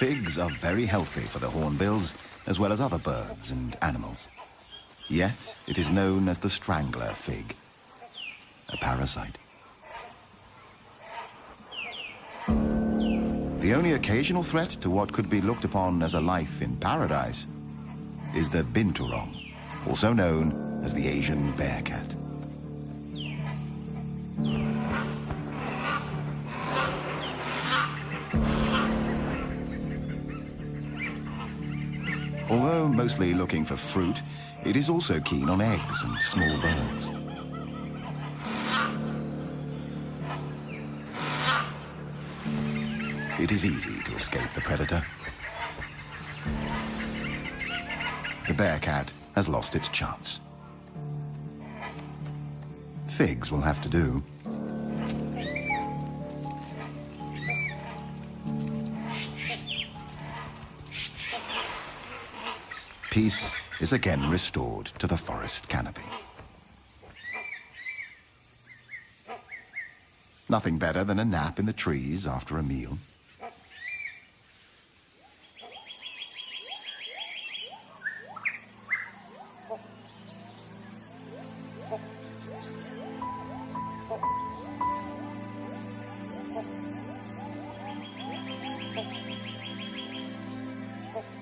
Figs are very healthy for the hornbills, as well as other birds and animals. Yet, it is known as the strangler fig, a parasite. The only occasional threat to what could be looked upon as a life in paradise is the binturong, also known as the Asian bear cat. Although mostly looking for fruit, it is also keen on eggs and small birds. It is easy to escape the predator. The bear cat has lost its chance. Figs will have to do. Peace is again restored to the forest canopy. Nothing better than a nap in the trees after a meal.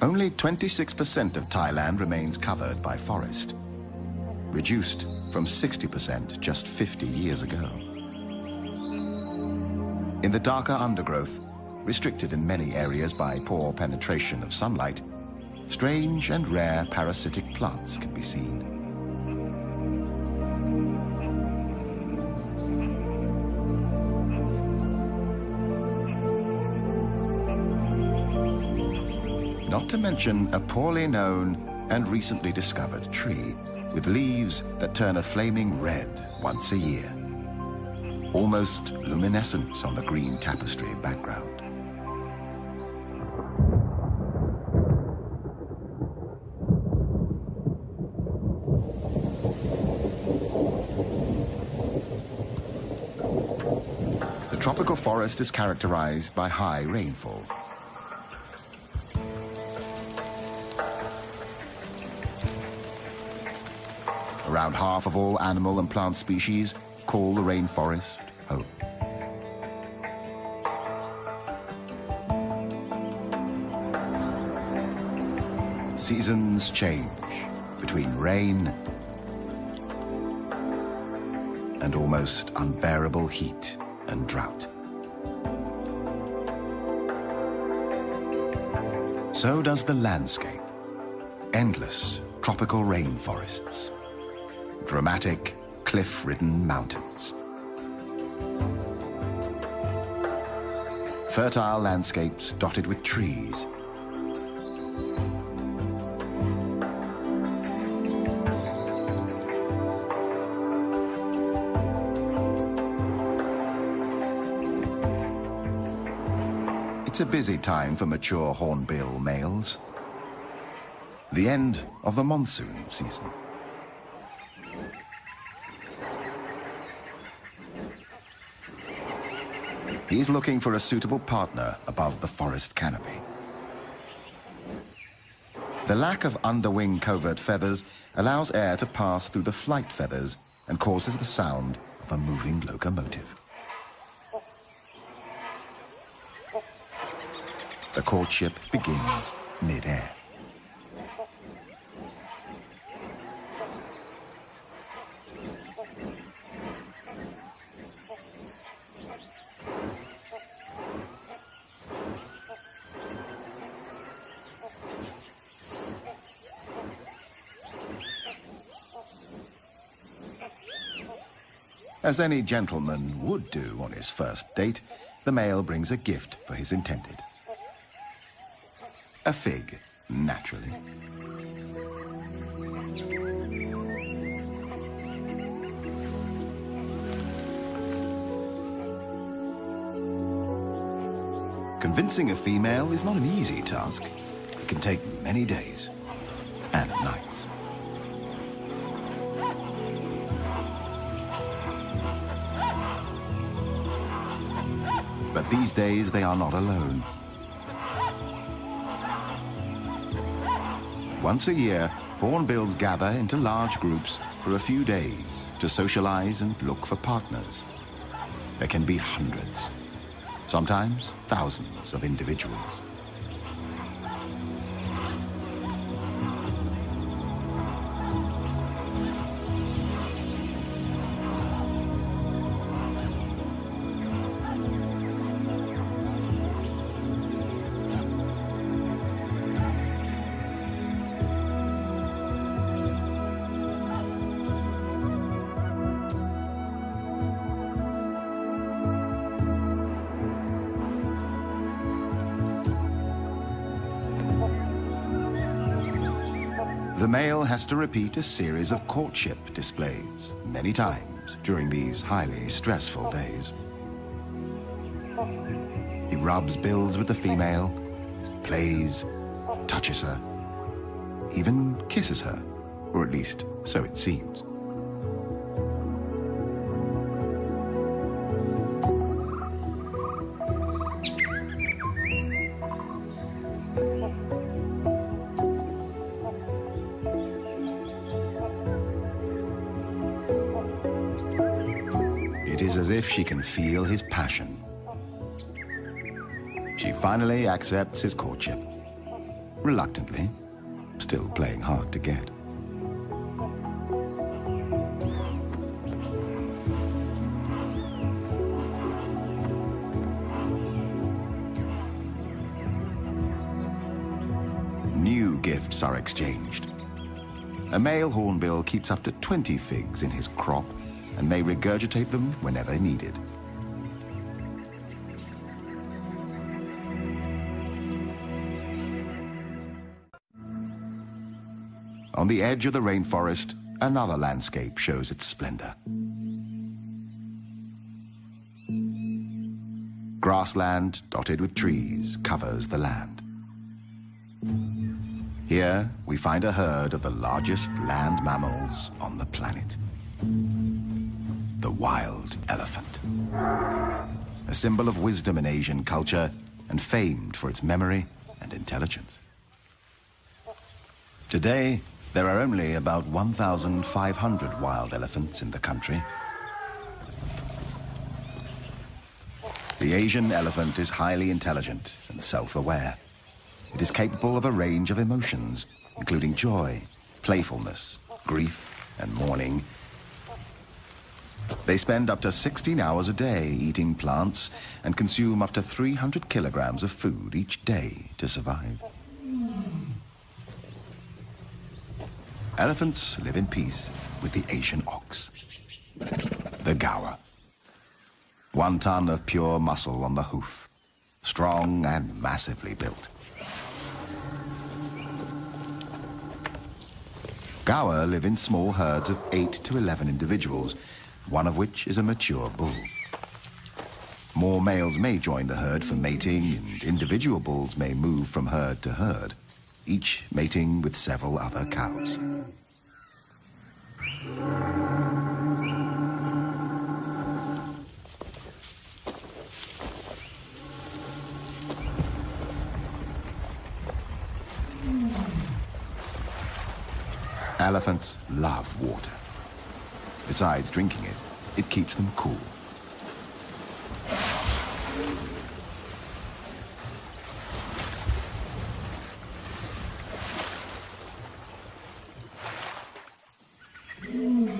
Only 26% of Thailand remains covered by forest, reduced from 60% just 50 years ago. In the darker undergrowth, restricted in many areas by poor penetration of sunlight, strange and rare parasitic plants can be seen. Not to mention a poorly known and recently discovered tree with leaves that turn a flaming red once a year, almost luminescent on the green tapestry background. The tropical forest is characterized by high rainfall. Around half of all animal and plant species call the rainforest home. Seasons change between rain and almost unbearable heat and drought. So does the landscape. Endless tropical rainforests. Dramatic, cliff-ridden mountains. Fertile landscapes dotted with trees. It's a busy time for mature hornbill males. The end of the monsoon season. He's looking for a suitable partner above the forest canopy. The lack of underwing covert feathers allows air to pass through the flight feathers and causes the sound of a moving locomotive. The courtship begins mid-air. As any gentleman would do on his first date, the male brings a gift for his intended. A fig, naturally. Convincing a female is not an easy task. It can take many days and nights. But these days they are not alone. Once a year, hornbills gather into large groups for a few days to socialize and look for partners. There can be hundreds, sometimes thousands of individuals. The male has to repeat a series of courtship displays many times during these highly stressful days. He rubs bills with the female, plays, touches her, even kisses her, or at least so it seems. It is as if she can feel his passion. She finally accepts his courtship, reluctantly, still playing hard to get. New gifts are exchanged. A male hornbill keeps up to 20 figs in his crop and may regurgitate them whenever needed. On the edge of the rainforest, another landscape shows its splendor. Grassland dotted with trees covers the land. Here we find a herd of the largest land mammals on the planet. The wild elephant. A symbol of wisdom in Asian culture and famed for its memory and intelligence. Today, there are only about 1,500 wild elephants in the country. The Asian elephant is highly intelligent and self-aware. It is capable of a range of emotions, including joy, playfulness, grief, and mourning. They spend up to 16 hours a day eating plants and consume up to 300 kilograms of food each day to survive. Elephants live in peace with the Asian ox, the gaur. 1 ton of pure muscle on the hoof, strong and massively built. Gaur live in small herds of 8 to 11 individuals, one of which is a mature bull. More males may join the herd for mating, and individual bulls may move from herd to herd, each mating with several other cows. Elephants love water. Besides drinking it, it keeps them cool.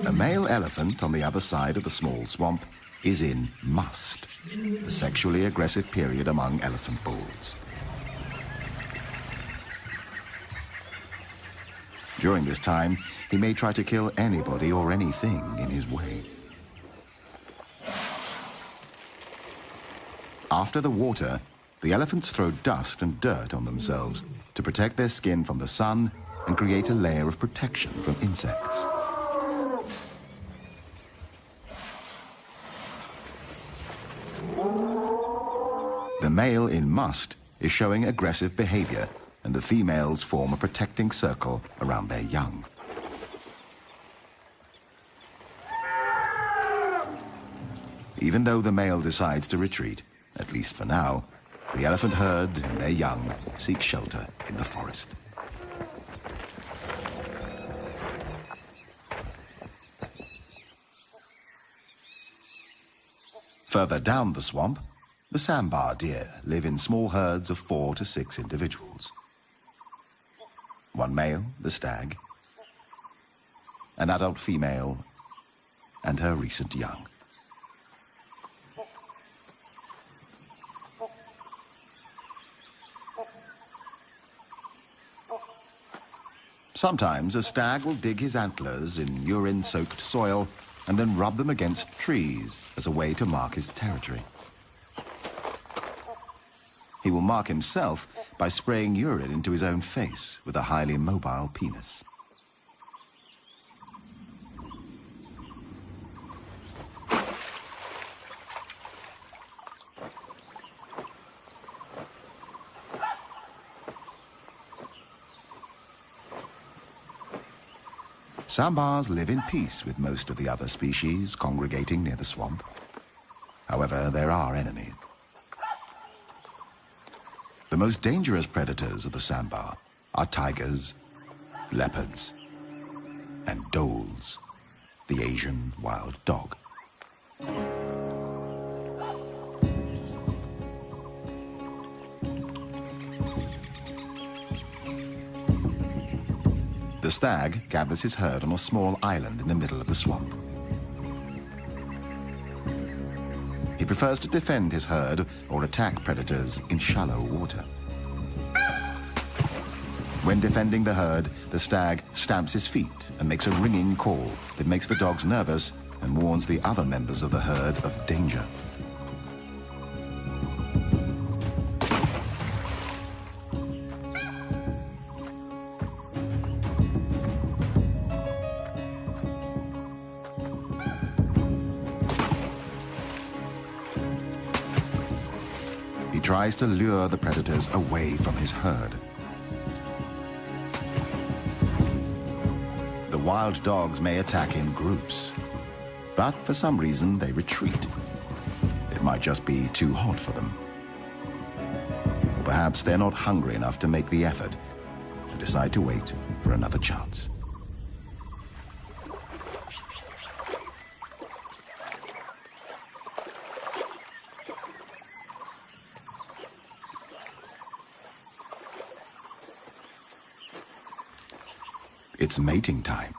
A male elephant on the other side of the small swamp is in must, the sexually aggressive period among elephant bulls. During this time, he may try to kill anybody or anything in his way. After the water, the elephants throw dust and dirt on themselves to protect their skin from the sun and create a layer of protection from insects. The male in must is showing aggressive behavior, and the females form a protecting circle around their young. Even though the male decides to retreat, at least for now, the elephant herd and their young seek shelter in the forest. Further down the swamp, the sambar deer live in small herds of 4 to 6 individuals. One male, the stag, an adult female, and her recent young. Sometimes a stag will dig his antlers in urine-soaked soil and then rub them against trees as a way to mark his territory. He will mark himself by spraying urine into his own face with a highly mobile penis. Sambars live in peace with most of the other species congregating near the swamp. However, there are enemies. The most dangerous predators of the sambar are tigers, leopards, and dholes, the Asian wild dog. The stag gathers his herd on a small island in the middle of the swamp. He prefers to defend his herd or attack predators in shallow water. When defending the herd, the stag stamps his feet and makes a ringing call that makes the dogs nervous and warns the other members of the herd of danger. He tries to lure the predators away from his herd. The wild dogs may attack in groups, but for some reason they retreat. It might just be too hot for them. Or perhaps they're not hungry enough to make the effort and decide to wait for another chance. It's mating time.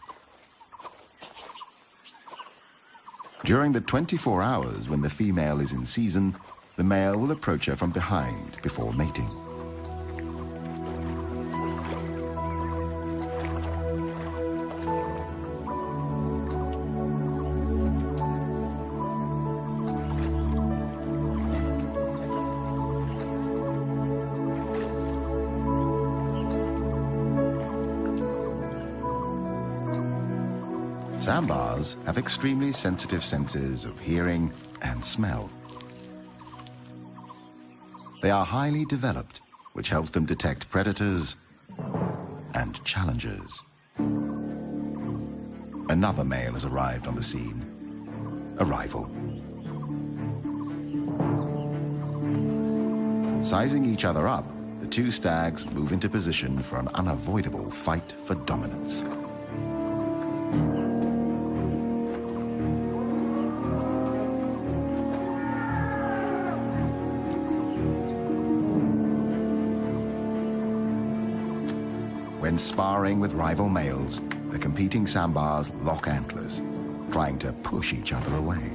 During the 24 hours when the female is in season, the male will approach her from behind before mating. Sambars have extremely sensitive senses of hearing and smell. They are highly developed, which helps them detect predators and challengers. Another male has arrived on the scene, a rival. Sizing each other up, the two stags move into position for an unavoidable fight for dominance. When sparring with rival males, the competing sambars lock antlers, trying to push each other away.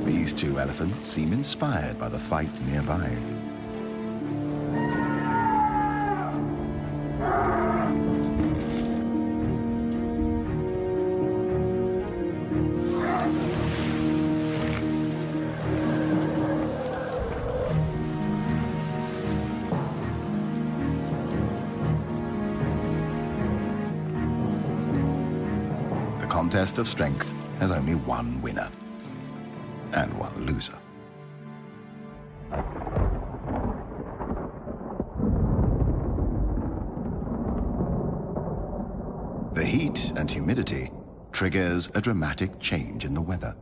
These two elephants seem inspired by the fight nearby. The contest of strength has only one winner. and one loser. The heat and humidity triggers a dramatic change in the weather.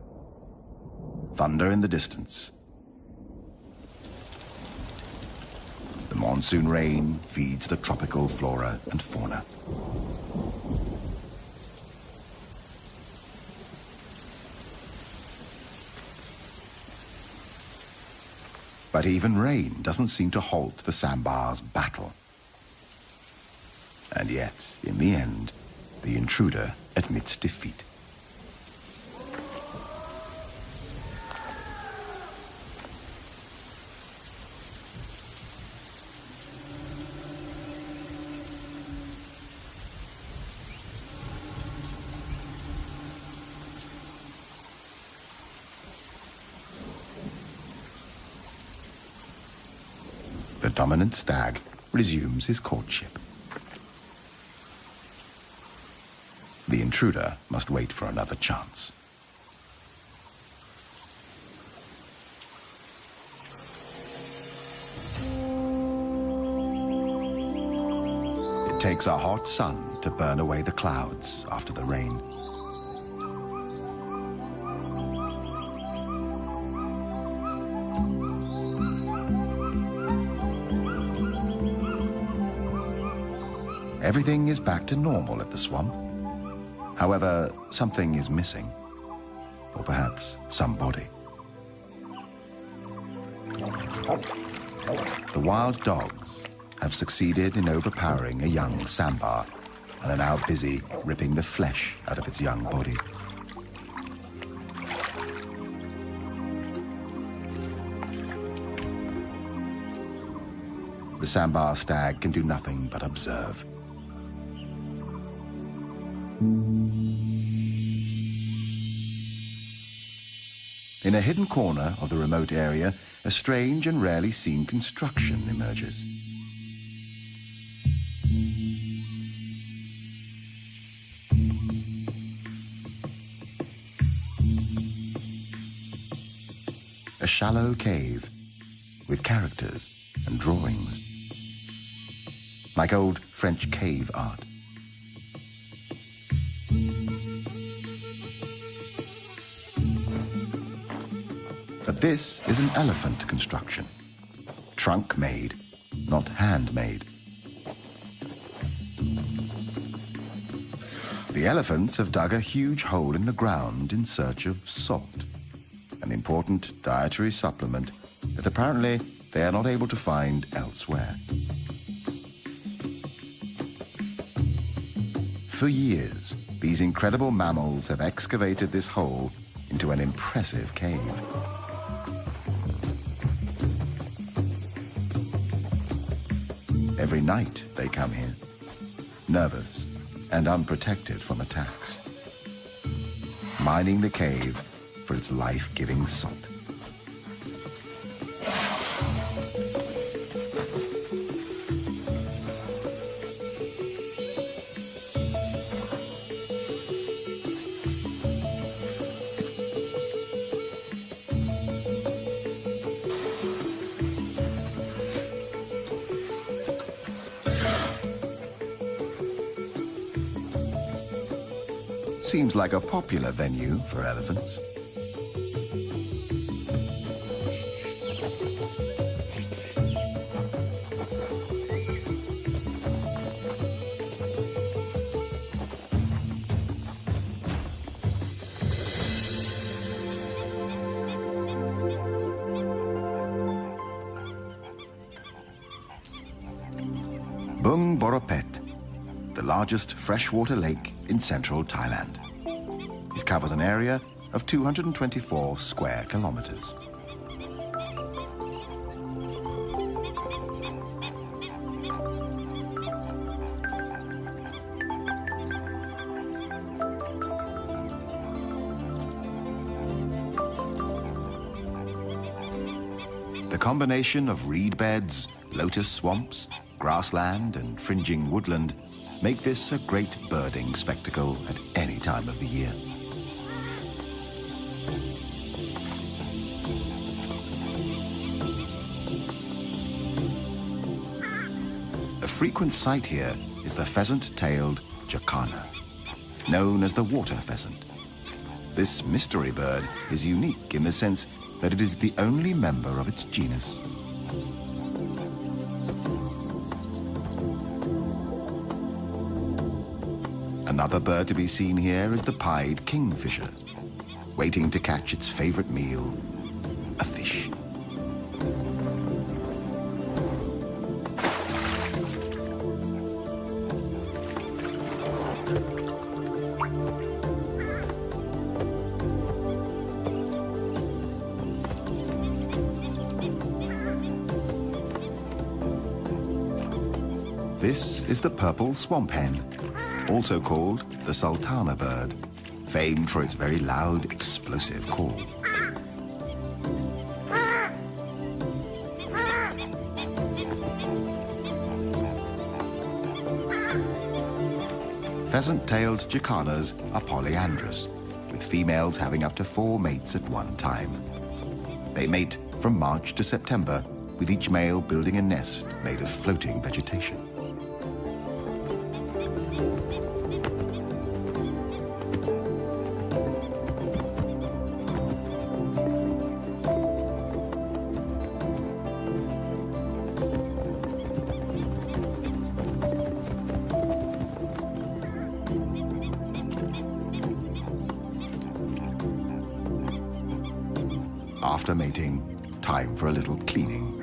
Thunder in the distance. The monsoon rain feeds the tropical flora and fauna. But even rain doesn't seem to halt the sambar's battle. And yet, in the end, the intruder admits defeat. The dominant stag resumes his courtship. The intruder must wait for another chance. It takes a hot sun to burn away the clouds after the rain. Everything is back to normal at the swamp. However, something is missing. Or perhaps somebody. The wild dogs have succeeded in overpowering a young sambar and are now busy ripping the flesh out of its young body. The sambar stag can do nothing but observe. In a hidden corner of the remote area, a strange and rarely seen construction emerges. A shallow cave with characters and drawings, like old French cave art. But this is an elephant construction, trunk-made, not handmade. The elephants have dug a huge hole in the ground in search of salt, an important dietary supplement that apparently they are not able to find elsewhere. For years, these incredible mammals have excavated this hole into an impressive cave. Every night they come here, nervous and unprotected from attacks, mining the cave for its life-giving salt. Seems like a popular venue for elephants. Bung Boropet, the largest freshwater lake in central Thailand. It covers an area of 224 square kilometers. The combination of reed beds, lotus swamps, grassland and fringing woodland make this a great birding spectacle at any time of the year. A frequent sight here is the pheasant-tailed jacana, known as the water pheasant. This mystery bird is unique in the sense that it is the only member of its genus. Another bird to be seen here is the pied kingfisher, waiting to catch its favorite meal, a fish. This is the purple swamp hen, also called the sultana bird, famed for its very loud, explosive call. Pheasant-tailed jacanas are polyandrous, with females having up to 4 mates at one time. They mate from March to September, with each male building a nest made of floating vegetation. After mating, time for a little cleaning.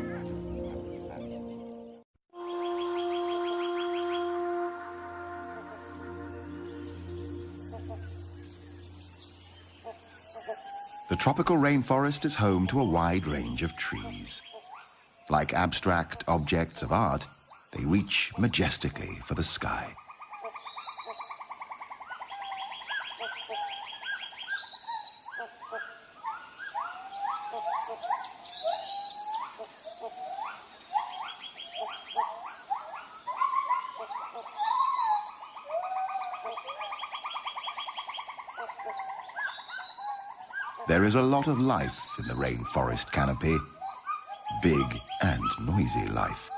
The tropical rainforest is home to a wide range of trees. Like abstract objects of art, they reach majestically for the sky. There is a lot of life in the rainforest canopy. Big and noisy life.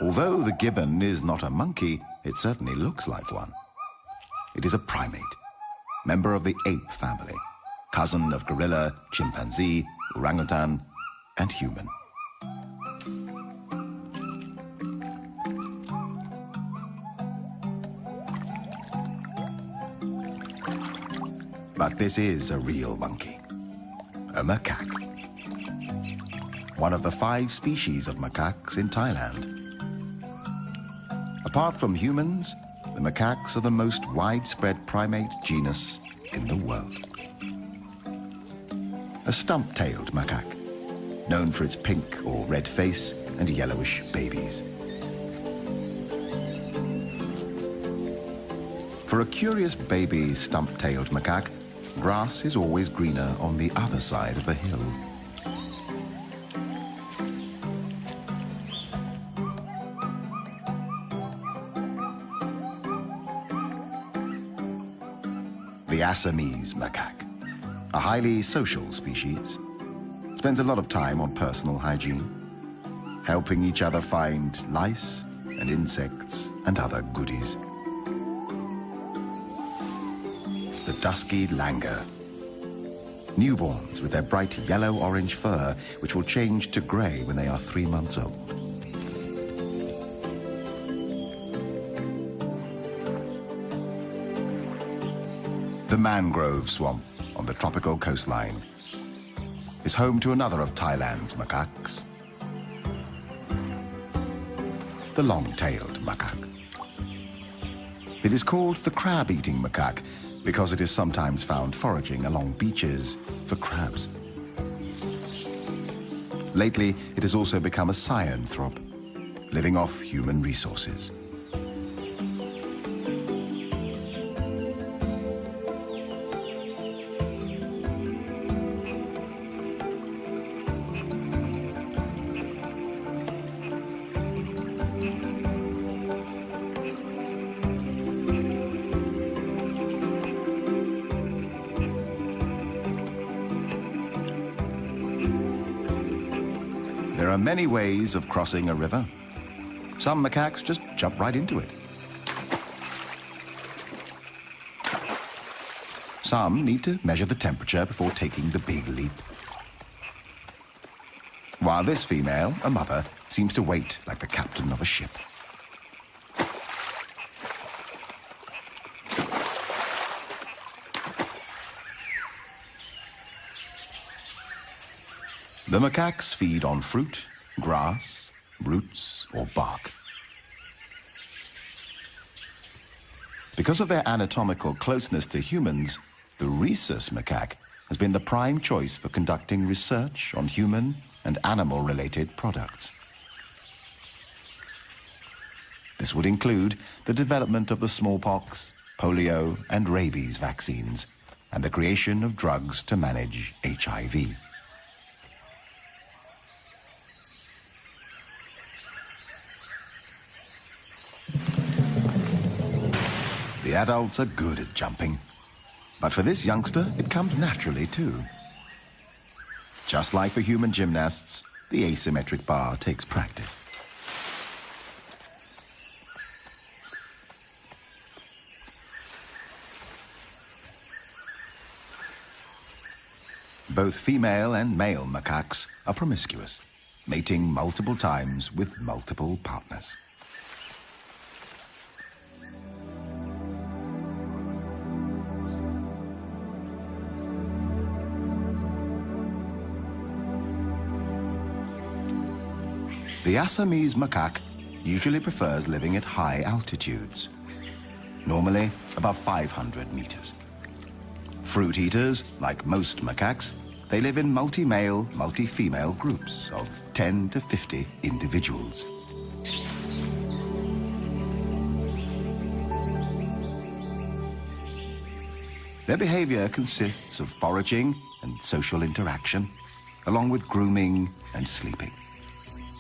Although the gibbon is not a monkey, it certainly looks like one. It is a primate, member of the ape family, cousin of gorilla, chimpanzee, orangutan, and human. But this is a real monkey, a macaque. One of the 5 species of macaques in Thailand. Apart from humans, the macaques are the most widespread primate genus in the world. A stump-tailed macaque, known for its pink or red face and yellowish babies. For a curious baby stump-tailed macaque, grass is always greener on the other side of the hill. The Assamese macaque, a highly social species, spends a lot of time on personal hygiene, helping each other find lice and insects and other goodies. The dusky langur, newborns with their bright yellow-orange fur, which will change to grey when they are 3 months old. The mangrove swamp on the tropical coastline is home to another of Thailand's macaques, the long-tailed macaque. It is called the crab-eating macaque because it is sometimes found foraging along beaches for crabs. Lately, it has also become a cyanthrope, living off human resources. are many ways of crossing a river. Some macaques just jump right into it. Some need to measure the temperature before taking the big leap. While this female, a mother, seems to wait like the captain of a ship. The macaques feed on fruit, grass, roots, or bark. Because of their anatomical closeness to humans, the rhesus macaque has been the prime choice for conducting research on human and animal-related products. This would include the development of the smallpox, polio, and rabies vaccines, and the creation of drugs to manage HIV. The adults are good at jumping, but for this youngster, it comes naturally too. Just like for human gymnasts, the asymmetric bar takes practice. Both female and male macaques are promiscuous, mating multiple times with multiple partners. The Assamese macaque usually prefers living at high altitudes, normally above 500 meters. Fruit eaters, like most macaques, they live in multi-male, multi-female groups of 10 to 50 individuals. Their behavior consists of foraging and social interaction, along with grooming and sleeping.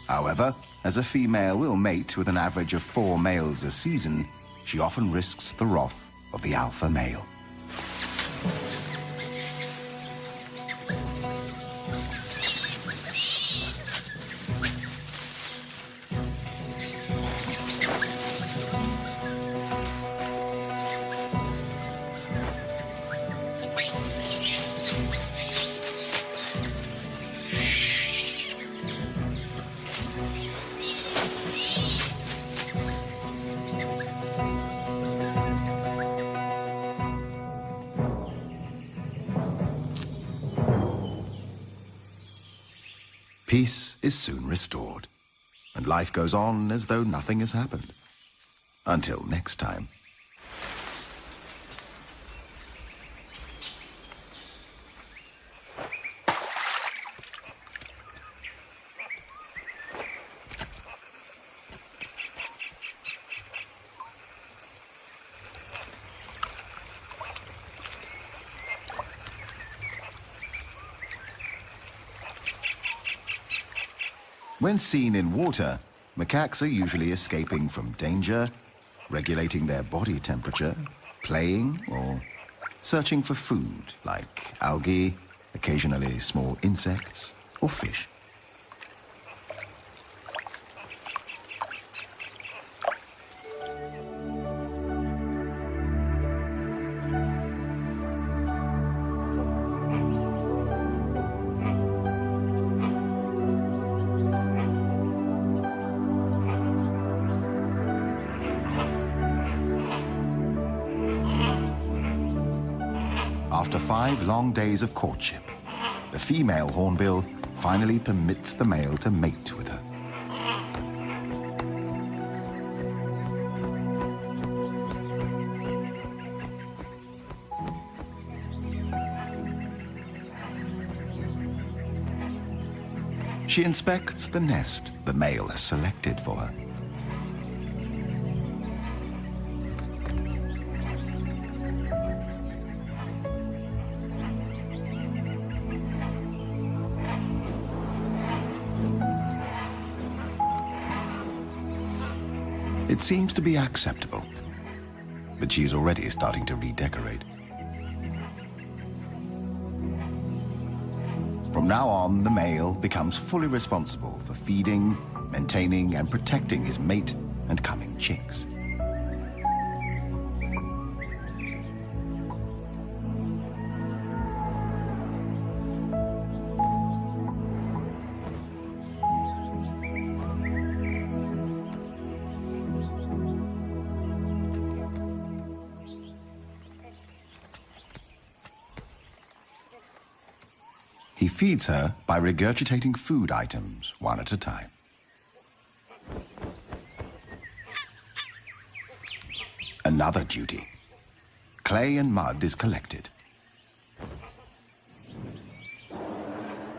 However, as a female will mate with an average of 4 males a season, she often risks the wrath of the alpha male. Peace is soon restored, and life goes on as though nothing has happened. Until next time. When seen in water, macaques are usually escaping from danger, regulating their body temperature, playing, or searching for food like algae, occasionally small insects, or fish. After 5 long days of courtship, the female hornbill finally permits the male to mate with her. She inspects the nest the male has selected for her. It seems to be acceptable, but she's already starting to redecorate. From now on, the male becomes fully responsible for feeding, maintaining, and protecting his mate and coming chicks. He feeds her by regurgitating food items one at a time. Another duty. Clay and mud is collected.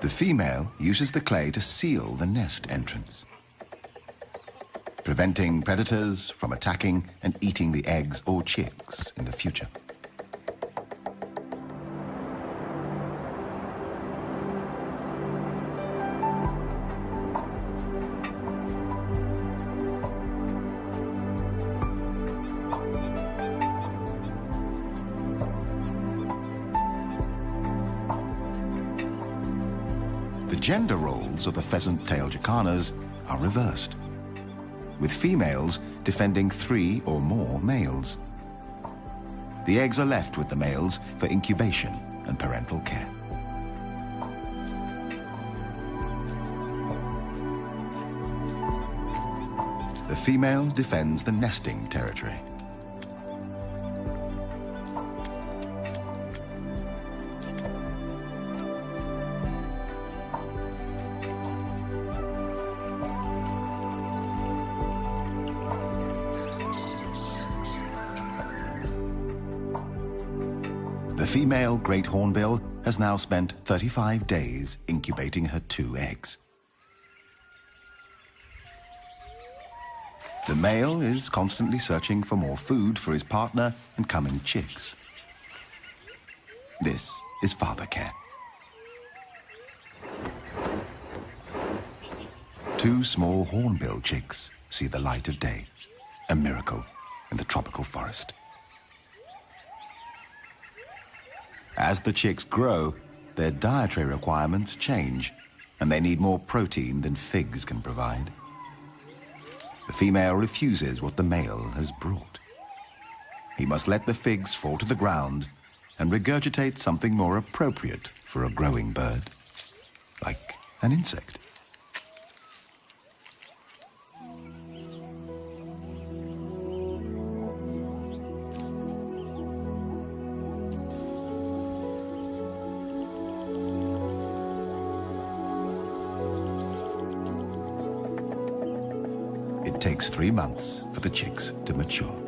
The female uses the clay to seal the nest entrance, preventing predators from attacking and eating the eggs or chicks in the future. The gender roles of the pheasant-tailed jacanas are reversed, with females defending 3 or more males. The eggs are left with the males for incubation and parental care. The female defends the nesting territory. The female great hornbill has now spent 35 days incubating her 2 eggs. The male is constantly searching for more food for his partner and coming chicks. This is father care. 2 small hornbill chicks see the light of day, a miracle in the tropical forest. As the chicks grow, their dietary requirements change, and they need more protein than figs can provide. The female refuses what the male has brought. He must let the figs fall to the ground and regurgitate something more appropriate for a growing bird, like an insect. It takes 3 months for the chicks to mature.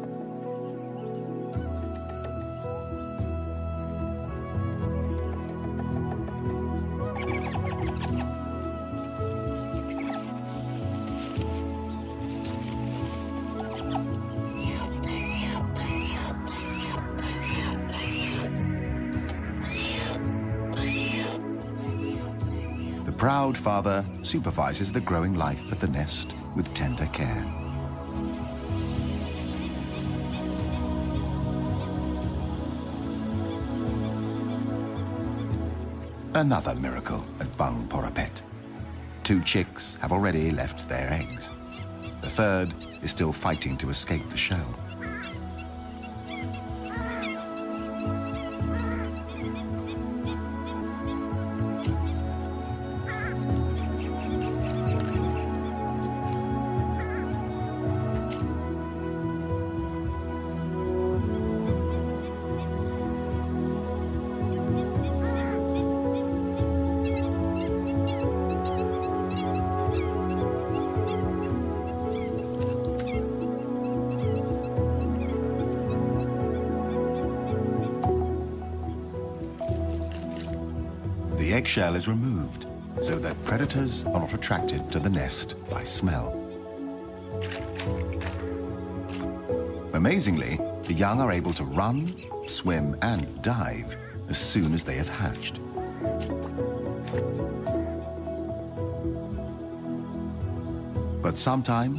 The proud father supervises the growing life at the nest with tender care. Another miracle at Bang Porapet. 2 chicks have already left their eggs. The third is still fighting to escape the shell. The eggshell is removed so that predators are not attracted to the nest by smell. Amazingly, the young are able to run, swim, and dive as soon as they have hatched. But sometimes